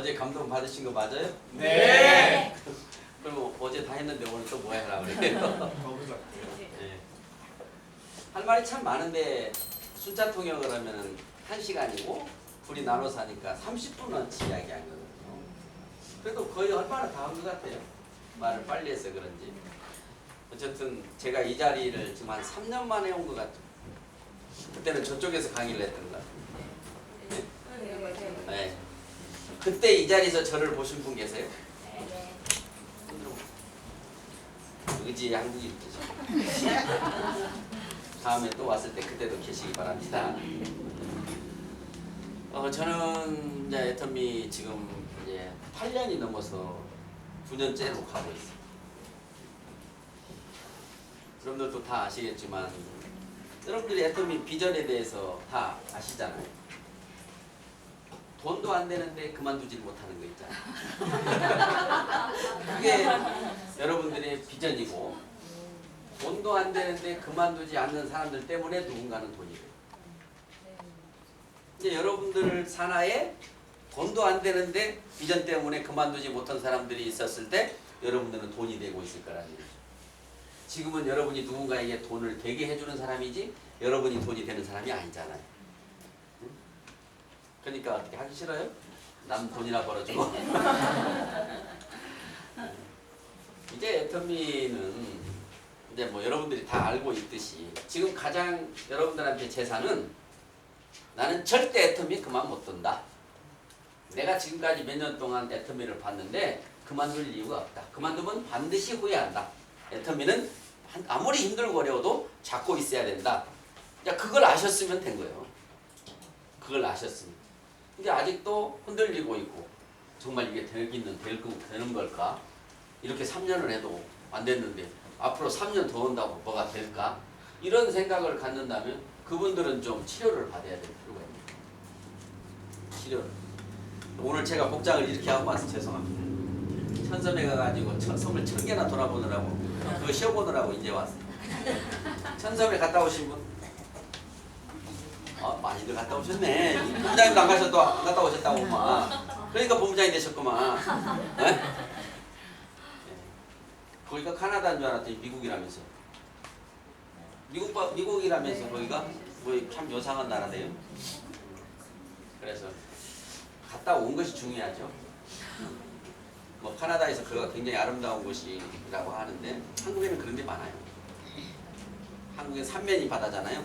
어제 감동 받으신 거 맞아요? 네. 그럼 어제 다 했는데 오늘 또 뭐 해라 그래요? 너무 좋아. 네. 할 말이 참 많은데 숫자 통역을 하면은 1시간이고 둘이 나눠서 하니까 30분어치 이야기한 거거든요. 그래도 거의 얼마나 다 한 것 같아요. 말을 빨리 해서 그런지. 어쨌든 제가 이 자리를 지금 한 3년 만에 온 것 같아요. 그때는 저쪽에서 강의를 했던 것 같아요. 네. 그때 이 자리에서 저를 보신 분 계세요? 의지 한국인 계시죠? 다음에 또 왔을 때 그때도 계시기 바랍니다. 저는 이제 애터미 지금 이제 8년이 넘어서 9년째로 가고 있습니다. 여러분들도 다 아시겠지만 여러분들이 애터미 비전에 대해서 다 아시잖아요. 돈도 안 되는데 그만두질 못하는 거 있잖아요. 그게 여러분들의 비전이고 돈도 안 되는데 그만두지 않는 사람들 때문에 누군가는 돈이 돼요. 이제 여러분들 산하에 돈도 안 되는데 비전 때문에 그만두지 못한 사람들이 있었을 때 여러분들은 돈이 되고 있을 거라는 얘기죠. 지금은 여러분이 누군가에게 돈을 되게 해주는 사람이지 여러분이 돈이 되는 사람이 아니잖아요. 그러니까 어떻게 하기 싫어요? 남 돈이나 벌어주고. 이제 애터미는 이제 뭐 여러분들이 다 알고 있듯이 지금 가장 여러분들한테 재산은 나는 절대 애터미 그만 못 둔다. 내가 지금까지 몇 년 동안 애터미를 봤는데 그만둘 이유가 없다. 그만두면 반드시 후회한다. 애터미는 아무리 힘들고 어려워도 잡고 있어야 된다. 그걸 아셨으면 된 거예요. 그걸 아셨으면. 근데 아직도 흔들리고 있고 정말 이게 되는 걸까? 이렇게 3년을 해도 안 됐는데 앞으로 3년 더 온다고 뭐가 될까? 이런 생각을 갖는다면 그분들은 좀 치료를 받아야 될 필요가 있습니다. 치료를. 오늘 제가 복장을 이렇게 하고 와서 죄송합니다. 천섬에 가가지고 섬을 1000개나 돌아보느라고 그거 쉬어보느라고 이제 왔어요. 천섬에 갔다 오신 분? 많이들 갔다 오셨네. 본부장님도 안 갔다 오셨다고 막. 그러니까 본부장이 되셨구만. 네? 거기가 카나다인 줄 알았더니 미국이라면서. 미국이라면서 거기가 뭐 참 요상한 나라네요. 그래서 갔다 온 것이 중요하죠. 뭐 카나다에서 그가 굉장히 아름다운 곳이라고 하는데 한국에는 그런 데 많아요. 한국엔 삼면이 바다잖아요.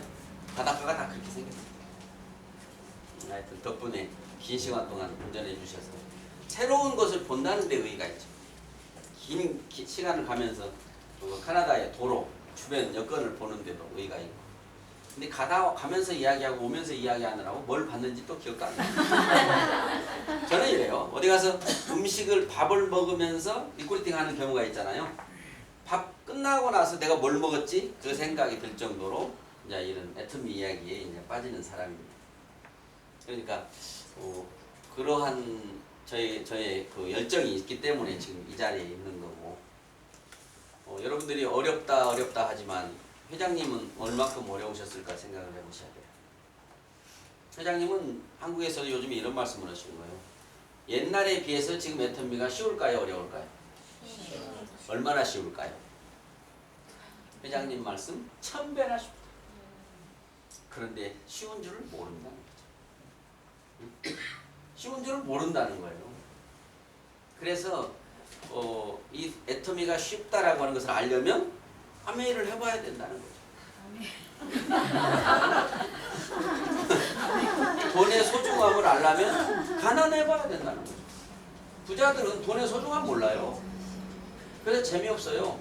바닷가가 다 그렇게 생겼어요. 하여튼 덕분에 긴 시간 동안 운전해 주셔서 새로운 것을 본다는 데 의의가 있죠. 긴 시간을 가면서 카나다의 도로, 주변 여건을 보는 데도 의의가 있고. 근데 가면서 이야기하고 오면서 이야기하느라고 뭘 봤는지 또 기억도 안 나요. 저는 이래요. 어디 가서 밥을 먹으면서 리코리팅 하는 경우가 있잖아요. 밥 끝나고 나서 내가 뭘 먹었지? 그 생각이 들 정도로 이제 이런 애터미 이야기에 이제 빠지는 사람입니다. 그러니까 그러한 저의 그 열정이 있기 때문에 지금 이 자리에 있는 거고 여러분들이 어렵다 하지만 회장님은 얼마큼 어려우셨을까 생각을 해보셔야 돼요. 회장님은 한국에서도 요즘에 이런 말씀을 하시는 거예요. 옛날에 비해서 지금 애터미가 쉬울까요? 어려울까요? 얼마나 쉬울까요? 회장님 말씀 1000배나 쉽다. 그런데 쉬운 줄을 모른다는 거죠. 쉬운 줄을 모른다는 거예요. 그래서 이 애터미가 쉽다라고 하는 것을 알려면 아메이를 해봐야 된다는 거죠. 돈의 소중함을 알려면 가난해봐야 된다는 거죠. 부자들은 돈의 소중함 몰라요. 그래서 재미없어요.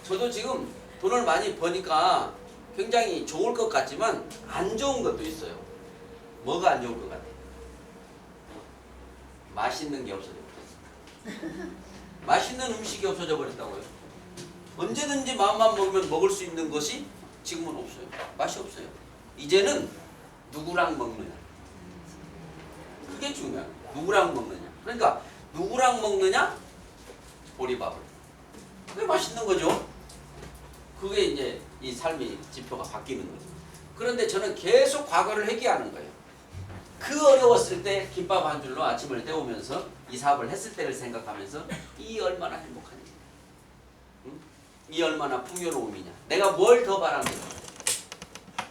저도 지금 돈을 많이 버니까 굉장히 좋을 것 같지만 안 좋은 것도 있어요. 뭐가 안 좋을 것 같아요? 맛있는 게 없어져 버렸어요. 맛있는 음식이 없어져 버렸다고요. 언제든지 마음만 먹으면 먹을 수 있는 것이 지금은 없어요. 맛이 없어요. 이제는 누구랑 먹느냐. 그게 중요해요. 누구랑 먹느냐. 그러니까 누구랑 먹느냐? 보리밥을. 그게 맛있는 거죠. 그게 이제 이 삶의 지표가 바뀌는 거죠. 그런데 저는 계속 과거를 회귀하는 거예요. 그 어려웠을 때 김밥 한 줄로 아침을 때우면서 이 사업을 했을 때를 생각하면서 이 얼마나 행복한 일이야. 응? 이 얼마나 풍요로움이냐. 내가 뭘 더 바라는가.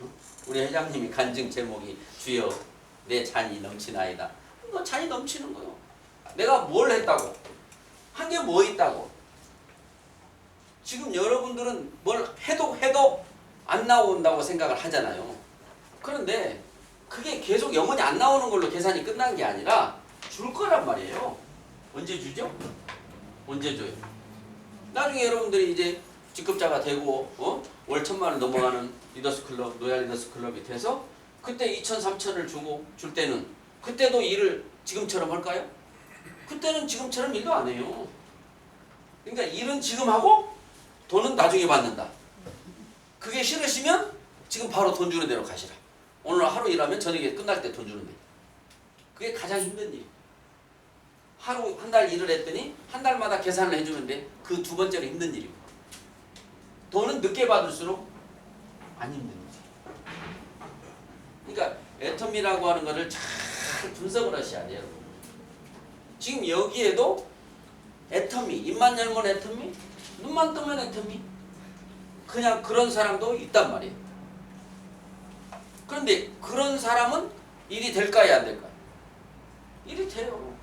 응? 우리 회장님이 간증 제목이 주여 내 잔이 넘치나이다. 뭐 잔이 넘치는 거요. 내가 뭘 했다고. 한 게 뭐 있다고. 지금 여러분들은 뭘 해도 안 나온다고 생각을 하잖아요. 그런데 그게 계속 영원히 안 나오는 걸로 계산이 끝난 게 아니라 줄 거란 말이에요. 언제 주죠? 언제 줘요? 나중에 여러분들이 이제 직급자가 되고 월 1,000만 원 넘어가는 리더스클럽, 노야 리더스클럽이 돼서 그때 2,000, 3,000을 주고 줄 때는 그때도 일을 지금처럼 할까요? 그때는 지금처럼 일도 안 해요. 그러니까 일은 지금 하고 돈은 나중에 받는다. 그게 싫으시면 지금 바로 돈 주는 대로 가시라. 오늘 하루 일하면 저녁에 끝날 때 돈 주는데. 그게 가장 힘든 일이에요. 하루 한 달 일을 했더니 한 달마다 계산을 해주는데 그 두 번째로 힘든 일이고. 돈은 늦게 받을수록 안 힘든 거지. 그러니까 애터미라고 하는 거를 잘 분석을 하셔야 돼요. 지금 여기에도 애터미, 입만 열면 애터미, 눈만 뜨면 애터미. 그냥 그런 사람도 있단 말이에요. 그런데 그런 사람은 일이 될까요, 안 될까요? 일이 돼요.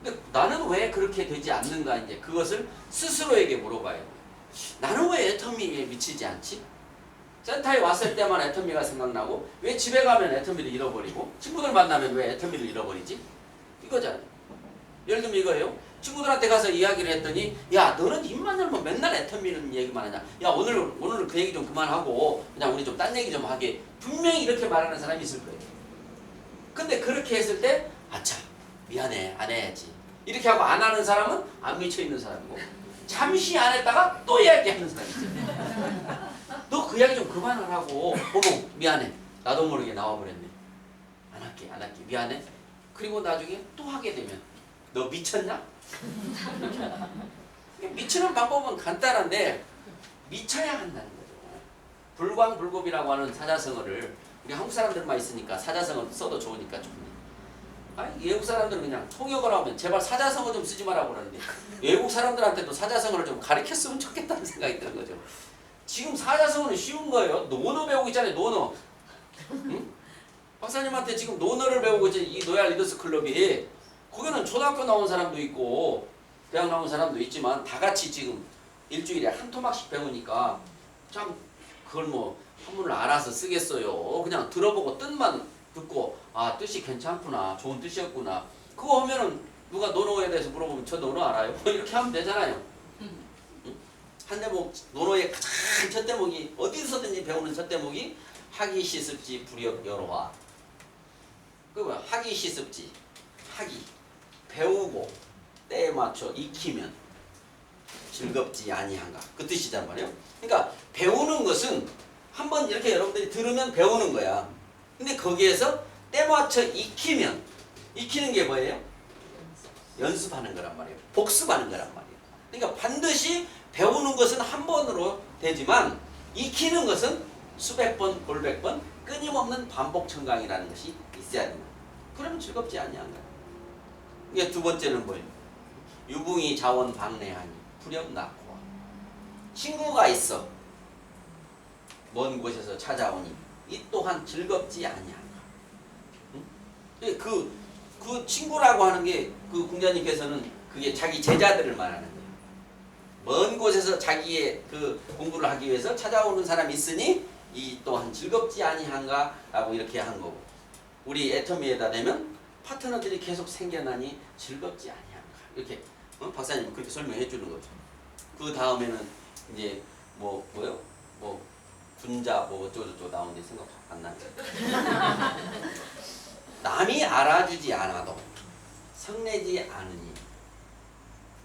근데 나는 왜 그렇게 되지 않는가, 이제 그것을 스스로에게 물어봐야 돼요. 나는 왜 애터미에 미치지 않지? 센터에 왔을 때만 애터미가 생각나고 왜 집에 가면 애터미를 잃어버리고 친구들 만나면 왜 애터미를 잃어버리지? 이거잖아요. 예를 들면 이거예요. 친구들한테 가서 이야기를 했더니 야 너는 입만 열면 맨날 애터미는 얘기만 하냐. 야 오늘은 그 얘기 좀 그만하고 그냥 우리 좀 딴 얘기 좀 하게. 분명히 이렇게 말하는 사람이 있을 거예요. 근데 그렇게 했을 때 아차 미안해 안 해야지. 이렇게 하고 안 하는 사람은 안 미쳐있는 사람이고 잠시 안 했다가 또 이야기하는 사람이죠. 너 그 이야기 좀 그만하라고. 어머 미안해. 나도 모르게 나와버렸네. 안 할게 미안해. 그리고 나중에 또 하게 되면 너 미쳤냐? 이렇게 하나. 미치는 방법은 간단한데 미쳐야 한다는 거죠. 불광불급이라고 하는 사자성어를 우리 한국 사람들만 있으니까 사자성어 써도 좋으니까 좋네. 아니 외국 사람들은 그냥 통역을 하면 제발 사자성어 좀 쓰지 말라고 그러는데 외국 사람들한테도 사자성어를 좀 가르쳤으면 좋겠다는 생각이 드는 거죠. 지금 사자성어는 쉬운 거예요. 논어 배우고 있잖아요. 논어. 응? 박사님한테 지금 논어를 배우고 있지. 이 노야 리더스 클럽이 거기는 초등학교 나온 사람도 있고 대학 나온 사람도 있지만 다 같이 지금 일주일에 한 토막씩 배우니까 참 그걸 뭐 한문을 알아서 쓰겠어요. 그냥 들어보고 뜻만 듣고 아 뜻이 괜찮구나 좋은 뜻이었구나 그거 하면은 누가 논어에 대해서 물어보면 저 논어 알아요? 이렇게 하면 되잖아요. 응? 한 대목 논어의 가장 첫 대목이 어디서든지 배우는 첫 대목이 하기 시습지 불역 여로와. 그 뭐야 하기 시습지 하기 배우고 때에 맞춰 익히면 즐겁지 아니한가 그 뜻이란 말이에요. 그러니까 배우는 것은 한번 이렇게 여러분들이 들으면 배우는 거야. 근데 거기에서 때 맞춰 익히면 익히는 게 뭐예요? 연습하는 거란 말이에요. 복습하는 거란 말이에요. 그러니까 반드시 배우는 것은 한 번으로 되지만 익히는 것은 수백 번, 골백 번 끊임없는 반복 청강이라는 것이 있어야 됩니다. 그러면 즐겁지 아니한가. 이게 두 번째는 뭐예요? 유붕이 자원 방래하니 불역 낳고 친구가 있어 먼 곳에서 찾아오니 이 또한 즐겁지 아니한가. 응? 그 친구라고 하는 게 그 공자님께서는 그게 자기 제자들을 말하는 거예요. 먼 곳에서 자기의 그 공부를 하기 위해서 찾아오는 사람이 있으니 이 또한 즐겁지 아니한가 라고 이렇게 한 거고 우리 애터미에다 대면 파트너들이 계속 생겨나니 즐겁지 아니한가 이렇게 박사님은 그렇게 설명해 주는 거죠. 그 다음에는 이제 뭐요? 뭐 군자 뭐 어쩌고저쩌고 나오는데 생각 안 나죠. 남이 알아주지 않아도 성내지 않으니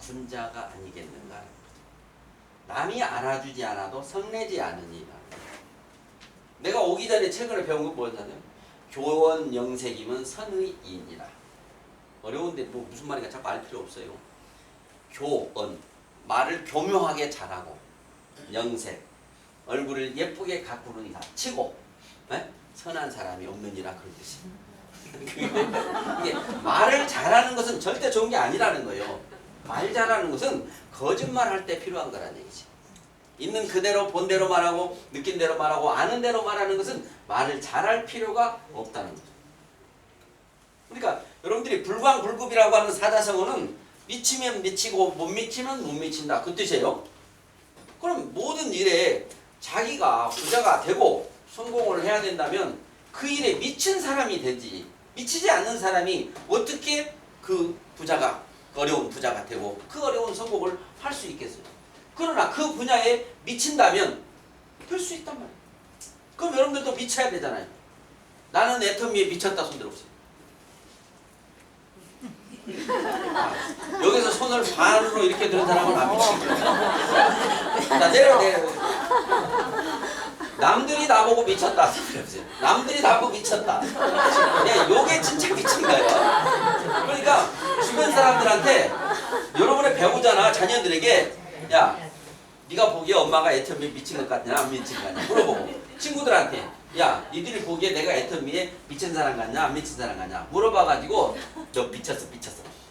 군자가 아니겠는가. 남이 알아주지 않아도 성내지 않으니. 내가 오기 전에 최근에 배운 거 뭐였냐면 교원 영색이면 선의이니라. 어려운데 뭐 무슨 말인가 자꾸 알 필요 없어요. 교원 말을 교묘하게 잘하고 영색 얼굴을 예쁘게 가꾸는 이가 치고 네? 선한 사람이 없느니라 그런 뜻이. 이게 말을 잘하는 것은 절대 좋은 게 아니라는 거예요. 말 잘하는 것은 거짓말할 때 필요한 거라는 얘기지. 있는 그대로 본 대로 말하고 느낀 대로 말하고 아는 대로 말하는 것은 말을 잘할 필요가 없다는 거죠. 그러니까 여러분들이 불광불급이라고 하는 사자성어는 미치면 미치고 못 미치면 못 미친다 그 뜻이에요. 그럼 모든 일에 자기가 부자가 되고 성공을 해야 된다면 그 일에 미친 사람이 되지, 미치지 않는 사람이 어떻게 그 부자가 어려운 부자가 되고 그 어려운 성공을 할 수 있겠어요. 그러나 그 분야에 미친다면 될 수 있단 말이에요. 그럼 여러분들도 미쳐야 되잖아요. 나는 애터미에 미쳤다 손 들어보세요. 여기서 손을 반으로 이렇게 드는 사람은 안 미친 거예요. 자, 내려. 남들이 나보고 미쳤다. 남들이 나보고 미쳤다. 야, 요게 진짜 미친 거예요. 그러니까 주변 사람들한테 여러분의 배우자나 자녀들에게 야, 네가 보기에 엄마가 애터미에 미친 것 같냐 안 미친 것 같냐 물어보고 친구들한테 야, 니들이 보기에 내가 애터미에 미친 사람 같냐 안 미친 사람 같냐 물어봐가지고 너 미쳤어.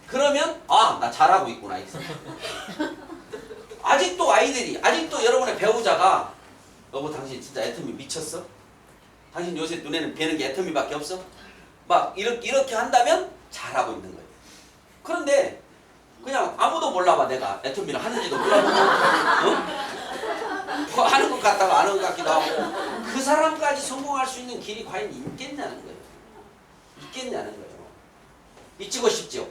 그러면 아, 나 잘하고 있구나. 아직도 아이들이, 아직도 여러분의 배우자가 여보 당신 진짜 애터미 미쳤어? 당신 요새 눈에는 뵈는 게 애터미밖에 없어? 막 이렇게 한다면 잘하고 있는 거예요. 그런데 그냥 아무도 몰라봐. 내가 애터미를 하는지도 몰라보고 뭐 하는 것 같다가 안 하는 것 같기도 하고 그 사람까지 성공할 수 있는 길이 과연 있겠냐는 거예요. 있겠냐는 거예요. 미치고 싶죠?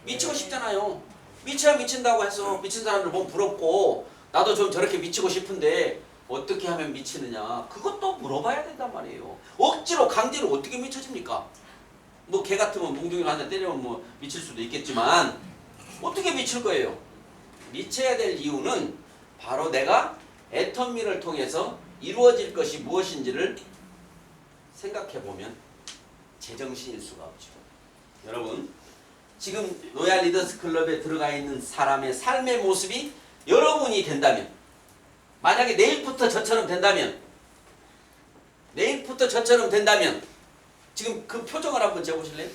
미치고 싶잖아요. 미쳐야 미친다고 해서 미친 사람들 보면 부럽고 나도 좀 저렇게 미치고 싶은데 어떻게 하면 미치느냐 그것도 물어봐야 된단 말이에요. 억지로 강제로 어떻게 미쳐집니까? 뭐 개 같으면 몽둥이로 한 대 때리면 뭐 미칠 수도 있겠지만 어떻게 미칠 거예요? 미쳐야 될 이유는 바로 내가 애터미를 통해서 이루어질 것이 무엇인지를 생각해보면 제정신일 수가 없죠. 여러분 지금 로얄 리더스 클럽에 들어가 있는 사람의 삶의 모습이 여러분이 된다면 만약에 내일부터 저처럼 된다면 지금 그 표정을 한번 재보실래요?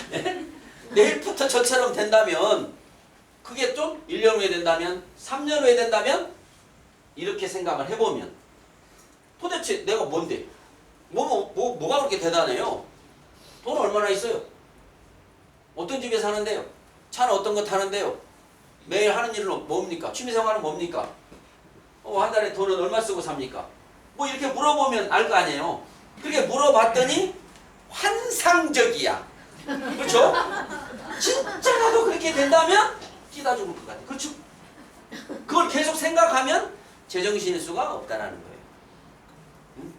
네? 내일부터 저처럼 된다면 그게 좀 1년 후에 된다면 3년 후에 된다면 이렇게 생각을 해보면 도대체 내가 뭔데? 뭐가 그렇게 대단해요? 돈 얼마나 있어요? 어떤 집에 사는데요? 차는 어떤 거 타는데요? 매일 하는 일은 뭡니까? 취미생활은 뭡니까? 한 달에 돈은 얼마 쓰고 삽니까? 뭐 이렇게 물어보면 알 거 아니에요. 그렇게 물어봤더니 환상적이야. 그렇죠? 진짜 나도 그렇게 된다면 끼다 죽을 것 같아. 그렇죠? 그걸 계속 생각하면 제정신일 수가 없다라는 거예요. 응?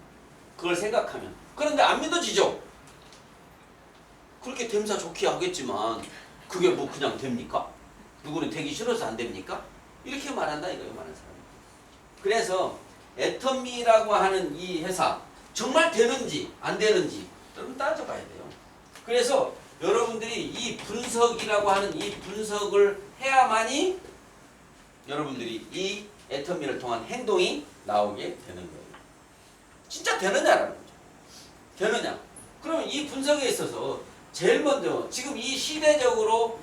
그걸 생각하면. 그런데 안 믿어지죠? 그렇게 됨사 좋게 하겠지만 그게 뭐 그냥 됩니까? 누구는 되기 싫어서 안 됩니까? 이렇게 말한다 이거예요. 많은 사람이. 그래서 애터미라고 하는 이 회사 정말 되는지 안 되는지 여러분 따져봐야 돼요. 그래서 여러분들이 이 분석이라고 하는 이 분석을 해야만이 여러분들이 이 애터미를 통한 행동이 나오게 되는 거예요. 진짜 되느냐라는 거죠. 되느냐? 그러면 이 분석에 있어서 제일 먼저 지금 이 시대적으로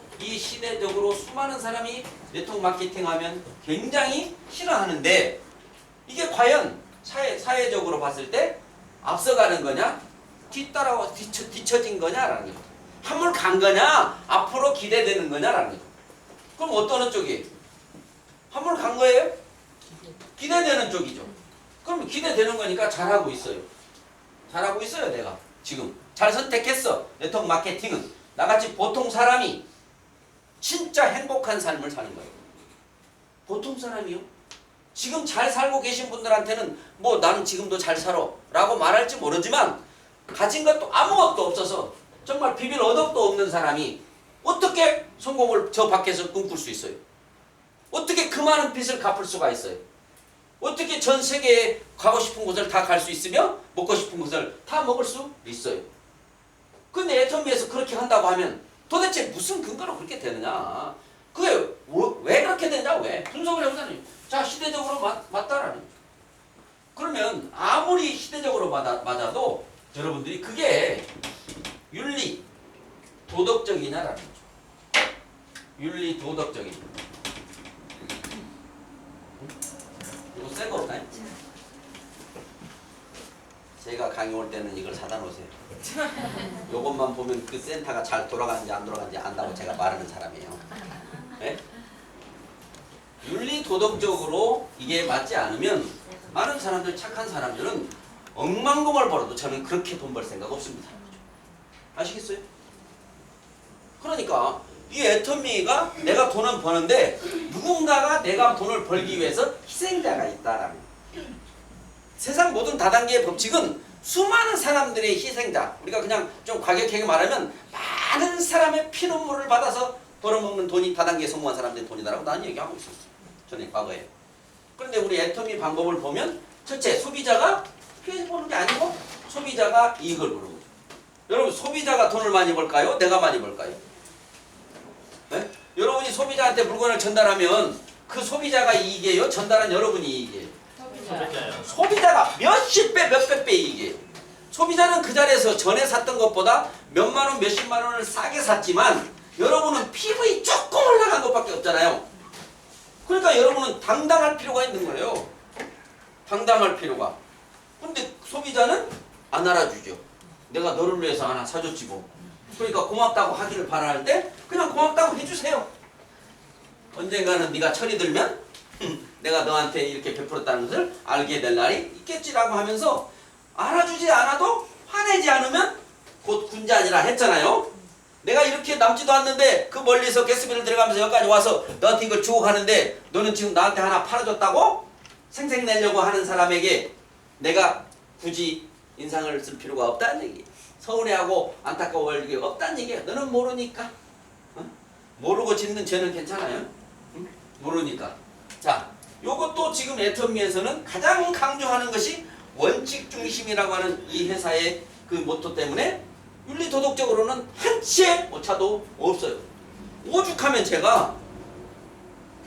수많은 사람이 네트워크 마케팅 하면 굉장히 싫어하는데 이게 과연 사회적으로 봤을 때 앞서가는 거냐 뒤처진 거냐라는 거죠. 한물 간 거냐 앞으로 기대되는 거냐라는 거죠. 그럼 어떤 쪽이 한물 간 거예요? 기대되는 쪽이죠. 그럼 기대되는 거니까 잘하고 있어요. 잘하고 있어요. 내가 지금 잘 선택했어. 네트워크 마케팅은 나같이 보통 사람이 진짜 행복한 삶을 사는 거예요. 보통 사람이요? 지금 잘 살고 계신 분들한테는 뭐 나는 지금도 잘 살아 라고 말할지 모르지만 가진 것도 아무것도 없어서 정말 비빌 언덕도 없는 사람이 어떻게 성공을 저 밖에서 꿈꿀 수 있어요? 어떻게 그 많은 빚을 갚을 수가 있어요? 어떻게 전 세계에 가고 싶은 곳을 다 갈 수 있으며 먹고 싶은 것을 다 먹을 수 있어요? 근데 애터미에서 그렇게 한다고 하면 도대체 무슨 근거로 그렇게 되느냐? 그게 왜 그렇게 되느냐? 왜? 분석을 해보자니 자 시대적으로 맞다라는 거죠. 그러면 아무리 시대적으로 맞아도 여러분들이 그게 윤리 도덕적이냐라는 거죠. 윤리 도덕적인. 이거 새거 없나요? 제가 강의 올 때는 이걸 사다 놓으세요. 요것만 보면 그 센터가 잘 돌아가는지 안 돌아가는지 안다고 제가 말하는 사람이에요. 네? 윤리 도덕적으로 이게 맞지 않으면 많은 사람들, 착한 사람들은 억만금을 벌어도 저는 그렇게 돈 벌 생각 없습니다. 아시겠어요? 그러니까 이 애터미가 내가 돈은 버는데 누군가가 내가 돈을 벌기 위해서 희생자가 있다라는 거예요. 세상 모든 다단계의 법칙은 수많은 사람들의 희생자, 우리가 그냥 좀 과격하게 말하면 많은 사람의 피눈물을 받아서 벌어먹는 돈이 다단계에 성공한 사람들의 돈이다라고 나는 얘기하고 있었어요. 전에 과거에. 그런데 우리 애터미 방법을 보면 첫째, 소비자가 피해 보는 게 아니고 소비자가 이익을 보는 거죠. 여러분, 소비자가 돈을 많이 벌까요? 내가 많이 벌까요? 네? 여러분이 소비자한테 물건을 전달하면 그 소비자가 이익이에요? 전달한 여러분이 이익이에요? 소비자요. 소비자가 몇십 배, 몇백 배 이익이에요. 소비자는 그 자리에서 전에 샀던 것보다 몇만 원, 몇십만 원을 싸게 샀지만 여러분은 PV 조금 올라간 것밖에 없잖아요. 그러니까 여러분은 당당할 필요가 있는 거예요. 당당할 필요가. 근데 소비자는 안 알아주죠. 내가 너를 위해서 하나 사줬지 뭐. 그러니까 고맙다고 하기를 바랄 때 그냥 고맙다고 해주세요. 언젠가는 네가 철이 들면 내가 너한테 이렇게 베풀었다는 것을 알게 될 날이 있겠지라고 하면서 알아주지 않아도 화내지 않으면 곧 군자아니라 했잖아요. 내가 이렇게 남지도 않는데 그 멀리서 가스비를 들어가면서 여기까지 와서 너한테 이걸 주고 가는데 너는 지금 나한테 하나 팔아줬다고? 생색내려고 하는 사람에게 내가 굳이 인상을 쓸 필요가 없다는 얘기예요. 서운해하고 안타까워할 일이 없다는 얘기야. 너는 모르니까. 어? 모르고 짓는 죄는 괜찮아요. 응? 모르니까. 자, 요것도 지금 애터미에서는 가장 강조하는 것이 원칙 중심이라고 하는 이 회사의 그 모토 때문에 윤리 도덕적으로는 한치의 오차도 없어요. 오죽하면 제가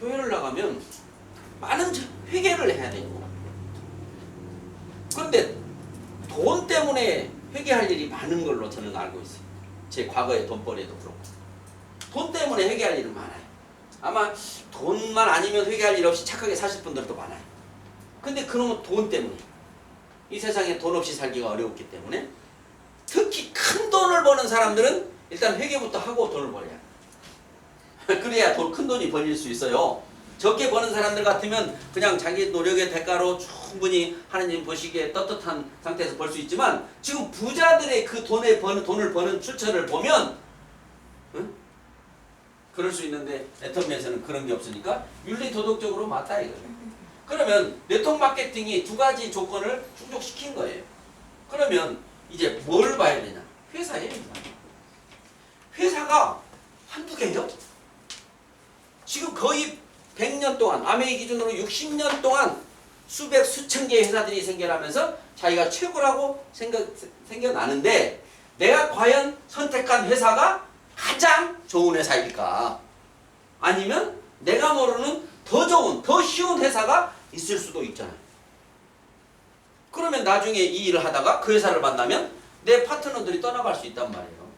교회를 나가면 많은 회개를 해야 되고, 그런데 돈 때문에 회개할 일이 많은 걸로 저는 알고 있어요. 제 과거의 돈벌이에도 그렇고 돈 때문에 회개할 일은 많아요. 아마 돈만 아니면 회개할 일 없이 착하게 사실 분들도 많아요. 근데 그놈은 돈 때문에, 이 세상에 돈 없이 살기가 어려웠기 때문에, 특히 큰 돈을 버는 사람들은 일단 회개부터 하고 돈을 벌어야 해요. 그래야 큰 돈이 벌릴 수 있어요. 적게 버는 사람들 같으면 그냥 자기 노력의 대가로 충분히 하나님 보시기에 떳떳한 상태에서 벌 수 있지만, 지금 부자들의 그 돈을 버는 출처를 보면 응? 그럴 수 있는데 애터미에서는 그런 게 없으니까 윤리 도덕적으로 맞다 이거예요. 그러면 네트워크 마케팅이 두 가지 조건을 충족시킨 거예요. 그러면 이제 뭘 봐야 되냐? 회사예요. 회사가 한두 개죠? 지금 거의 100년 동안, 아메이 기준으로 60년 동안 수백, 수천 개의 회사들이 생겨나면서 자기가 최고라고 생겨나는데, 내가 과연 선택한 회사가 가장 좋은 회사일까? 아니면 내가 모르는 더 좋은, 더 쉬운 회사가 있을 수도 있잖아요. 그러면 나중에 이 일을 하다가 그 회사를 만나면 내 파트너들이 떠나갈 수 있단 말이에요.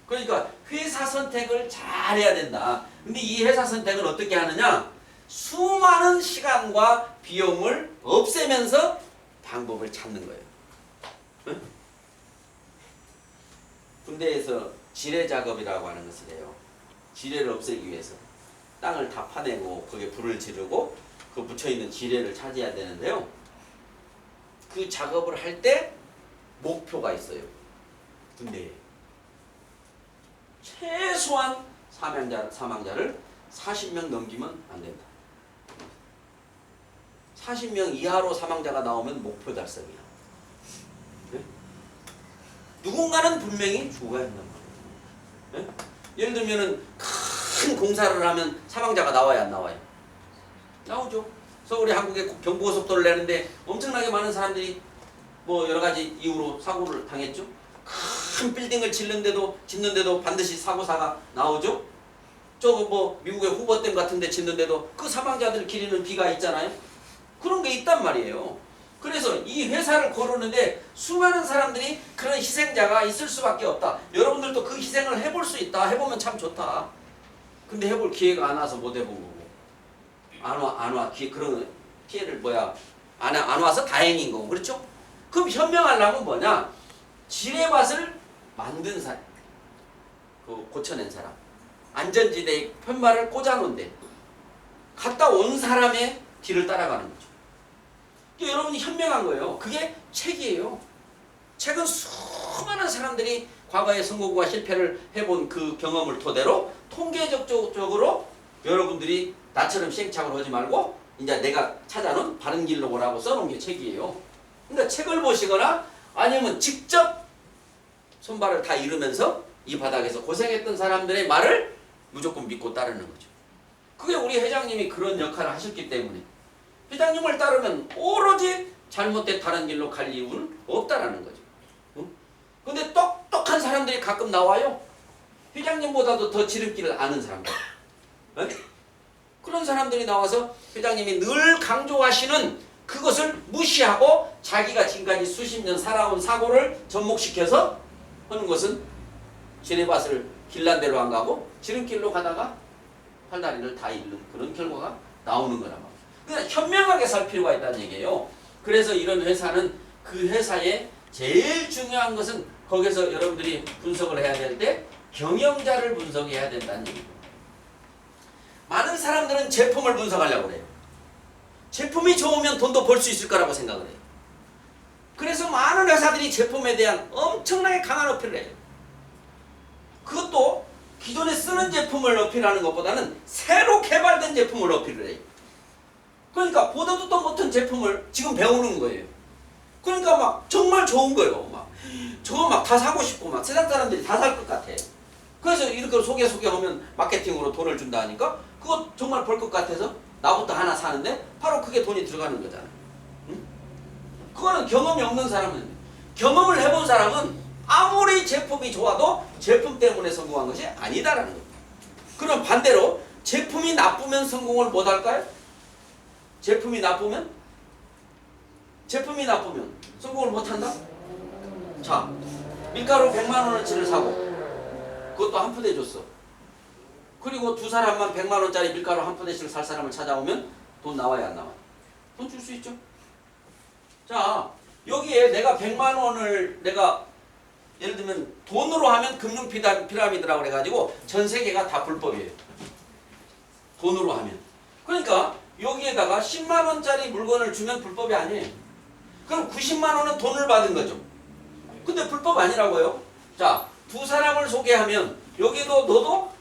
그러니까 회사 선택을 잘 해야 된다. 근데 이 회사 선택을 어떻게 하느냐? 수많은 시간과 비용을 없애면서 방법을 찾는 거예요. 응? 군대에서 지뢰 작업이라고 하는 것을 해요. 지뢰를 없애기 위해서 땅을 다 파내고 거기에 불을 지르고 그 붙여있는 지뢰를 차지해야 되는데요. 그 작업을 할 때 목표가 있어요. 군대에 최소한 사망자를 40명 넘기면 안 된다. 40명 이하로 사망자가 나오면 목표 달성이야. 네? 누군가는 분명히 죽어야 한단 말이에요. 네? 예를 들면은 큰 공사를 하면 사망자가 나와야 안 나와요? 나오죠. 서울이 한국에 경부고속도로를 내는데 엄청나게 많은 사람들이 뭐 여러 가지 이유로 사고를 당했죠. 큰 빌딩을 짓는데도 반드시 사고사가 나오죠. 저거 뭐 미국의 후보댐 같은 데 짓는데도 그 사망자들 기리는 비가 있잖아요. 그런 게 있단 말이에요. 그래서 이 회사를 고르는데 수많은 사람들이 그런 희생자가 있을 수밖에 없다. 여러분들도 그 희생을 해볼 수 있다. 해보면 참 좋다. 근데 해볼 기회가 안 와서 못 해본 거고. 안 와. 그런 피해를 안 와서 다행인 거고. 그렇죠? 그럼 현명하려면 뭐냐? 지뢰밭을 만든 사람. 고쳐낸 사람. 안전지대에 편말을 꽂아놓은데 갔다 온 사람의 뒤를 따라가는 거죠. 여러분이 현명한 거예요. 그게 책이에요. 책은 수많은 사람들이 과거의 성공과 실패를 해본 그 경험을 토대로 통계적으로 여러분들이 나처럼 시행착오를 하지 말고 이제 내가 찾아놓은 바른 길로 오라고 써놓은 게 책이에요. 그러니까 책을 보시거나 아니면 직접 손발을 다 잃으면서 이 바닥에서 고생했던 사람들의 말을 무조건 믿고 따르는 거죠. 그게 우리 회장님이 그런 역할을 하셨기 때문에 회장님을 따르면 오로지 잘못된 다른 길로 갈 이유는 없다라는 거죠. 근데 똑똑한 사람들이 가끔 나와요. 회장님보다도 더 지름길을 아는 사람들. 그런 사람들이 나와서 회장님이 늘 강조하시는 그것을 무시하고 자기가 지금까지 수십 년 살아온 사고를 접목시켜서 하는 것은 지뢰밭을 길난 대로 안 가고 지름길로 가다가 팔다리를 다 잃는 그런 결과가 나오는 거란 말이에요. 그러니까 현명하게 살 필요가 있다는 얘기예요. 그래서 이런 회사는 그 회사의 제일 중요한 것은 거기서 여러분들이 분석을 해야 될 때 경영자를 분석해야 된다는 얘기예요. 많은 사람들은 제품을 분석하려고 그래요. 제품이 좋으면 돈도 벌 수 있을 거라고 생각을 해요. 그래서 많은 회사들이 제품에 대한 엄청나게 강한 어필을 해요. 그것도 기존에 쓰는 제품을 어필하는 것보다는 새로 개발된 제품을 어필을 해요. 그러니까 보다 듣도 못한 제품을 지금 배우는 거예요. 그러니까 막 정말 좋은 거예요. 막 저거 막 다 사고 싶고 막 세상 사람들이 다 살 것 같아. 그래서 이렇게 소개하면 마케팅으로 돈을 준다 하니까 그거 정말 벌 것 같아서 나부터 하나 사는데 바로 그게 돈이 들어가는 거잖아. 응? 그거는 경험이 없는 사람은, 경험을 해본 사람은 아무리 제품이 좋아도 제품 때문에 성공한 것이 아니다라는 거예요. 그럼 반대로 제품이 나쁘면 성공을 못 할까요? 제품이 나쁘면 성공을 못 한다? 자, 밀가루 100만 원어치를 사고 그것도 한 푸대 줬어. 그리고 두 사람만 100만 원짜리 밀가루 한 푸대씩 살 사람을 찾아오면 돈 나와야 안 나와요? 돈 줄 수 있죠? 자, 여기에 내가 100만 원을 내가 예를 들면 돈으로 하면 금융 피라미드라고 그래가지고 전 세계가 다 불법이에요. 돈으로 하면. 그러니까 여기에다가 10만 원짜리 물건을 주면 불법이 아니에요. 그럼 90만 원은 돈을 받은 거죠. 근데 불법 아니라고요. 자, 두 사람을 소개하면 여기도 너도